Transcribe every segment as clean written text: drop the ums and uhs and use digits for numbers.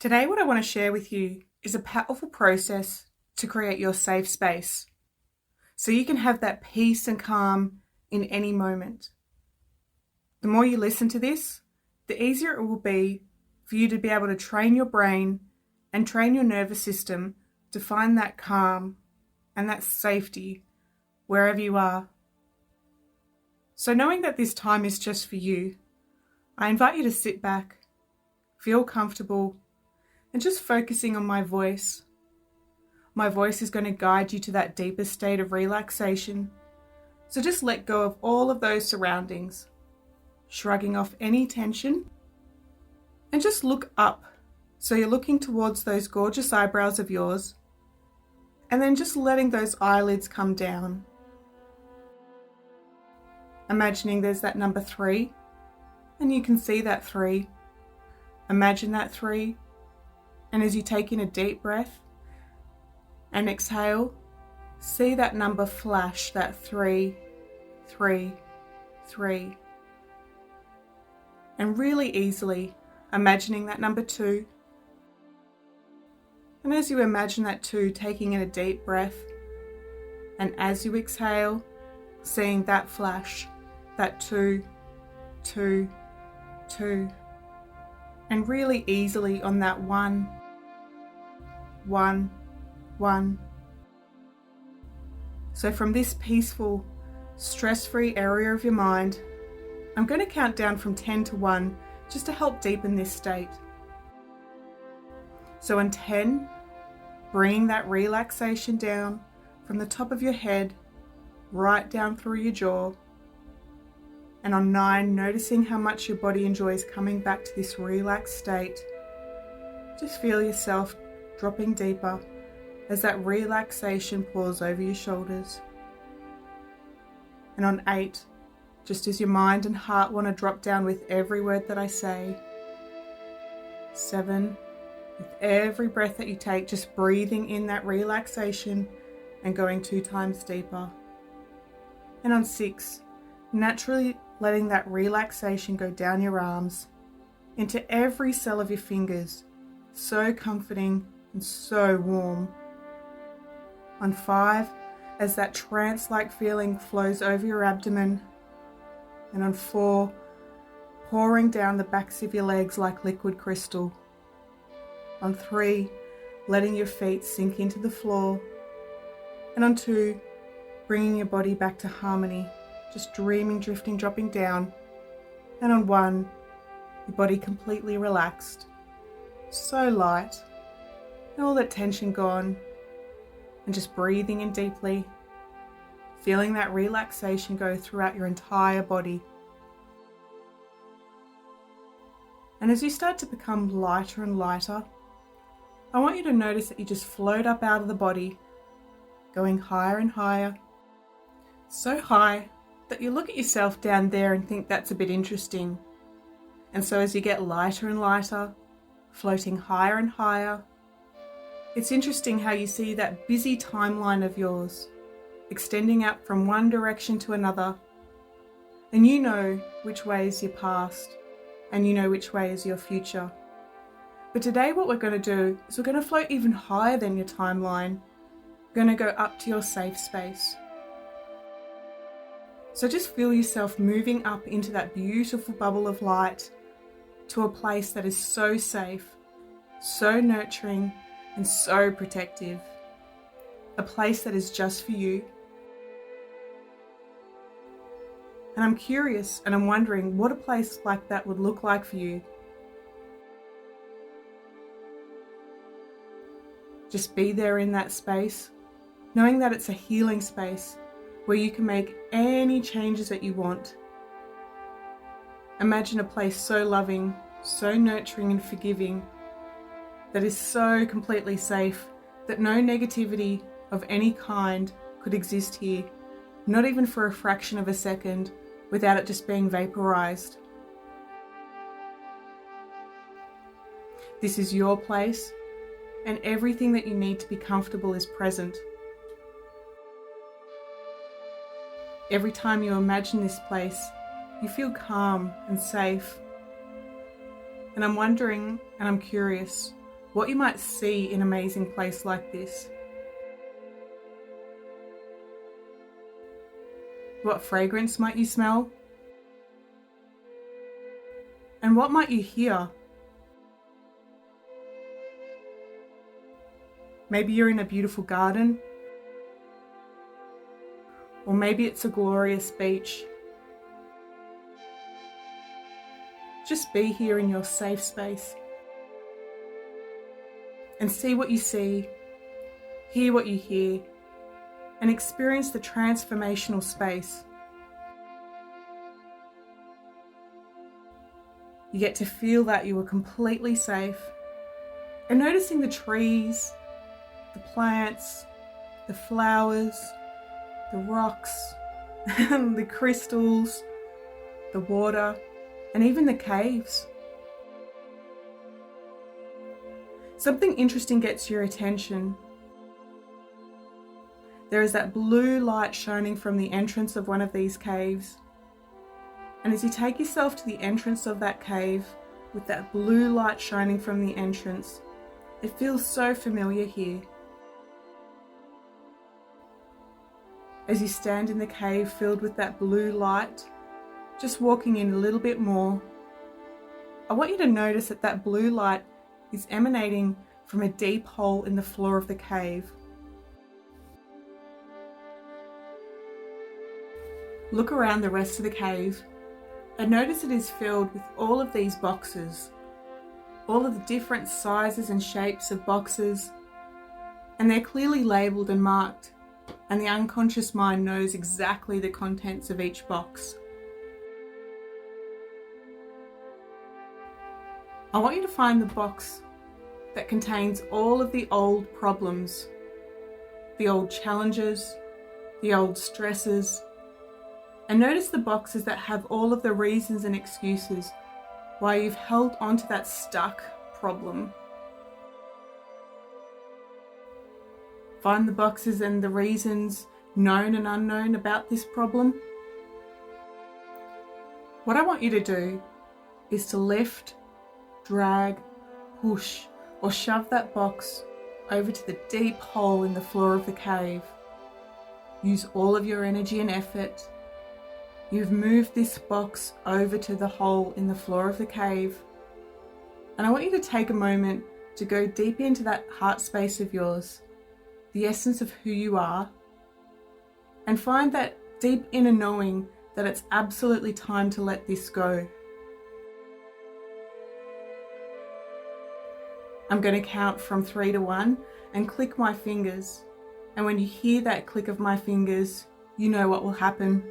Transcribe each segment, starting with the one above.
Today, what I want to share with you is a powerful process to create your safe space so you can have that peace and calm in any moment. The more you listen to this, the easier it will be for you to be able to train your brain and train your nervous system to find that calm and that safety wherever you are. So knowing that this time is just for you, I invite you to sit back, feel comfortable, and just focusing on my voice. My voice is going to guide you to that deeper state of relaxation. So just let go of all of those surroundings, shrugging off any tension, and just look up. So you're looking towards those gorgeous eyebrows of yours, and then just letting those eyelids come down. Imagining there's that number 3, and you can see that 3. Imagine that 3. And as you take in a deep breath and exhale, see that number flash, that 3, 3, 3. And really easily imagining that number 2. And as you imagine that 2, taking in a deep breath, and as you exhale, seeing that flash, that 2, 2, 2. And really easily on that 1, 1, 1. So from this peaceful, stress-free area of your mind, I'm going to count down from 10 to 1 just to help deepen this state. So on 10, bring that relaxation down from the top of your head, right down through your jaw. And on 9, noticing how much your body enjoys coming back to this relaxed state. Just feel yourself dropping deeper as that relaxation pours over your shoulders. And on 8, just as your mind and heart want to drop down with every word that I say. 7, with every breath that you take, just breathing in that relaxation and going 2 times deeper. And on 6, naturally letting that relaxation go down your arms into every cell of your fingers, so comforting and so warm. On 5, as that trance-like feeling flows over your abdomen. And on 4, pouring down the backs of your legs like liquid crystal. On 3, letting your feet sink into the floor. And on 2, bringing your body back to harmony, just dreaming, drifting, dropping down. And on 1, your body completely relaxed, so light, and all that tension gone, and just breathing in deeply, feeling that relaxation go throughout your entire body. And as you start to become lighter and lighter, I want you to notice that you just float up out of the body, going higher and higher, so high that you look at yourself down there and think that's a bit interesting. And so as you get lighter and lighter, floating higher and higher, it's interesting how you see that busy timeline of yours extending out from one direction to another, and you know which way is your past and you know which way is your future. But today what we're going to do is we're going to float even higher than your timeline. We're going to go up to your safe space. So just feel yourself moving up into that beautiful bubble of light to a place that is so safe, so nurturing, and so protective. A place that is just for you. And I'm curious and I'm wondering what a place like that would look like for you. Just be there in that space, knowing that it's a healing space where you can make any changes that you want. Imagine a place so loving, so nurturing and forgiving, that is so completely safe that no negativity of any kind could exist here, not even for a fraction of a second, without it just being vaporized. This is your place, and everything that you need to be comfortable is present. Every time you imagine this place, you feel calm and safe. And I'm wondering, and I'm curious, what you might see in an amazing place like this. What fragrance might you smell? And what might you hear? Maybe you're in a beautiful garden, or maybe it's a glorious beach. Just be here in your safe space and see what you see, hear what you hear, and experience the transformational space. You get to feel that you are completely safe, and noticing the trees, the plants, the flowers, the rocks, the crystals, the water, and even the caves. Something interesting gets your attention. There is that blue light shining from the entrance of one of these caves. And as you take yourself to the entrance of that cave, with that blue light shining from the entrance, it feels so familiar here. As you stand in the cave filled with that blue light, just walking in a little bit more, I want you to notice that that blue light is emanating from a deep hole in the floor of the cave. Look around the rest of the cave and notice it is filled with all of these boxes, all of the different sizes and shapes of boxes, and they're clearly labelled and marked, and the unconscious mind knows exactly the contents of each box. I want you to find the box that contains all of the old problems, the old challenges, the old stresses, and notice the boxes that have all of the reasons and excuses why you've held onto that stuck problem. Find the boxes and the reasons, known and unknown, about this problem. What I want you to do is to lift, drag, push, or shove that box over to the deep hole in the floor of the cave. Use all of your energy and effort. You've moved this box over to the hole in the floor of the cave. And I want you to take a moment to go deep into that heart space of yours, the essence of who you are, and find that deep inner knowing that it's absolutely time to let this go. I'm going to count from 3 to 1 and click my fingers. And when you hear that click of my fingers, you know what will happen.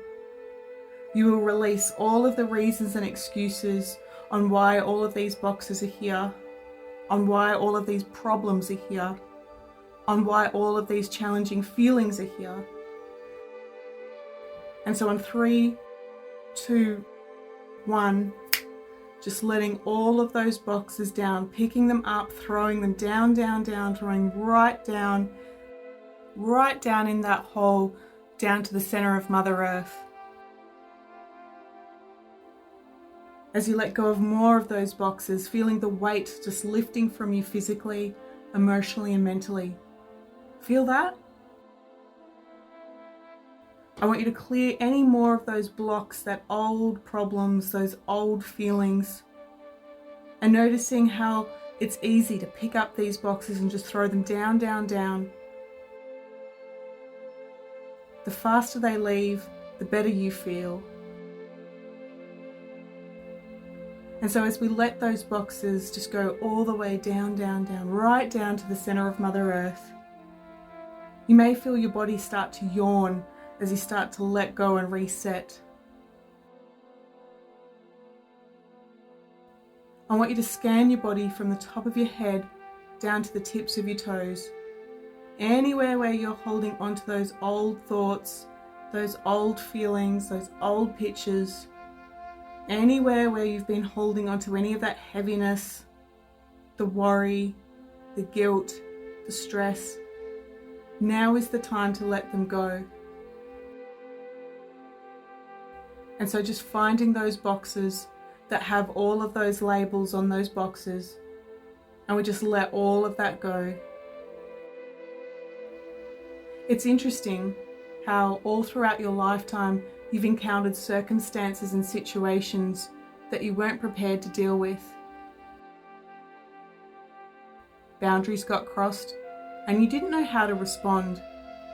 You will release all of the reasons and excuses on why all of these boxes are here, on why all of these problems are here, on why all of these challenging feelings are here. And so on 3, 2, 1, just letting all of those boxes down, picking them up, throwing them down, down, down, throwing right down in that hole, down to the center of Mother Earth. As you let go of more of those boxes, feeling the weight just lifting from you physically, emotionally, and mentally. Feel that? I want you to clear any more of those blocks, that old problems, those old feelings, and noticing how it's easy to pick up these boxes and just throw them down, down, down. The faster they leave, the better you feel. And so as we let those boxes just go all the way down, down, down, right down to the center of Mother Earth, you may feel your body start to yawn as you start to let go and reset. I want you to scan your body from the top of your head down to the tips of your toes. Anywhere where you're holding onto those old thoughts, those old feelings, those old pictures, anywhere where you've been holding onto any of that heaviness, the worry, the guilt, the stress, now is the time to let them go. And so just finding those boxes that have all of those labels on those boxes, and we just let all of that go. It's interesting how all throughout your lifetime you've encountered circumstances and situations that you weren't prepared to deal with. Boundaries got crossed and you didn't know how to respond.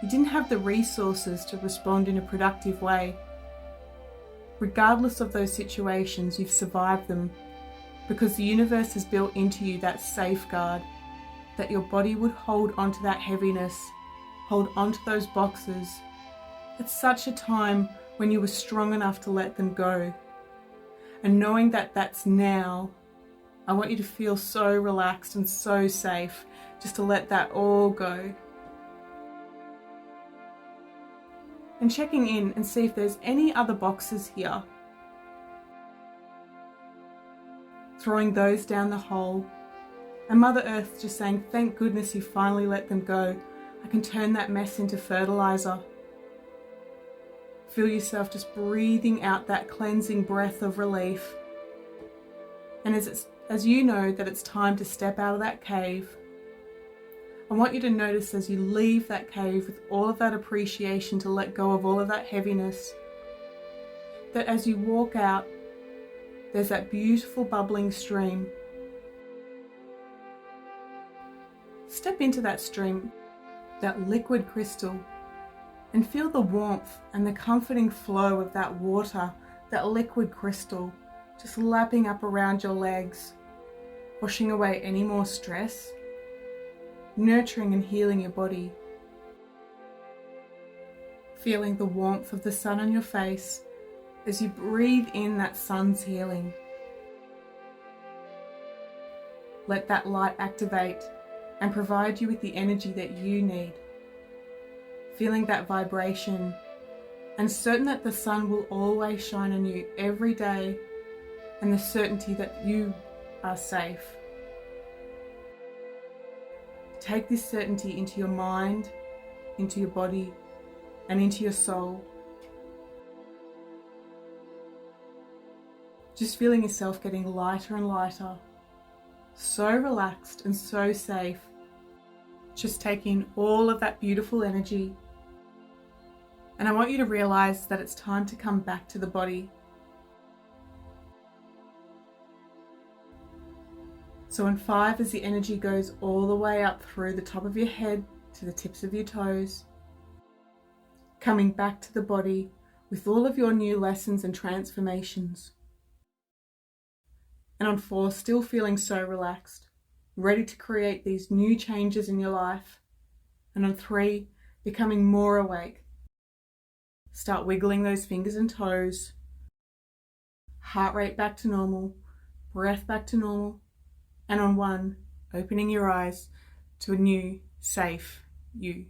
You didn't have the resources to respond in a productive way. Regardless of those situations, you've survived them because the universe has built into you that safeguard, that your body would hold onto that heaviness, hold onto those boxes at such a time when you were strong enough to let them go. And knowing that that's now, I want you to feel so relaxed and so safe just to let that all go. And checking in and see if there's any other boxes here. Throwing those down the hole. And Mother Earth just saying, thank goodness you finally let them go. I can turn that mess into fertilizer. Feel yourself just breathing out that cleansing breath of relief. And as you know that it's time to step out of that cave, I want you to notice as you leave that cave with all of that appreciation to let go of all of that heaviness, that as you walk out, there's that beautiful bubbling stream. Step into that stream, that liquid crystal, and feel the warmth and the comforting flow of that water, that liquid crystal, just lapping up around your legs, washing away any more stress, nurturing and healing your body. Feeling the warmth of the sun on your face as you breathe in that sun's healing. Let that light activate and provide you with the energy that you need. Feeling that vibration and certain that the sun will always shine on you every day, and the certainty that you are safe. Take this certainty into your mind, into your body, and into your soul. Just feeling yourself getting lighter and lighter, so relaxed and so safe. Just taking all of that beautiful energy. And I want you to realize that it's time to come back to the body. So in 5, as the energy goes all the way up through the top of your head to the tips of your toes, coming back to the body with all of your new lessons and transformations. And on 4, still feeling so relaxed, ready to create these new changes in your life. And on 3, becoming more awake. Start wiggling those fingers and toes. Heart rate back to normal, breath back to normal. And on 1, opening your eyes to a new, safe you.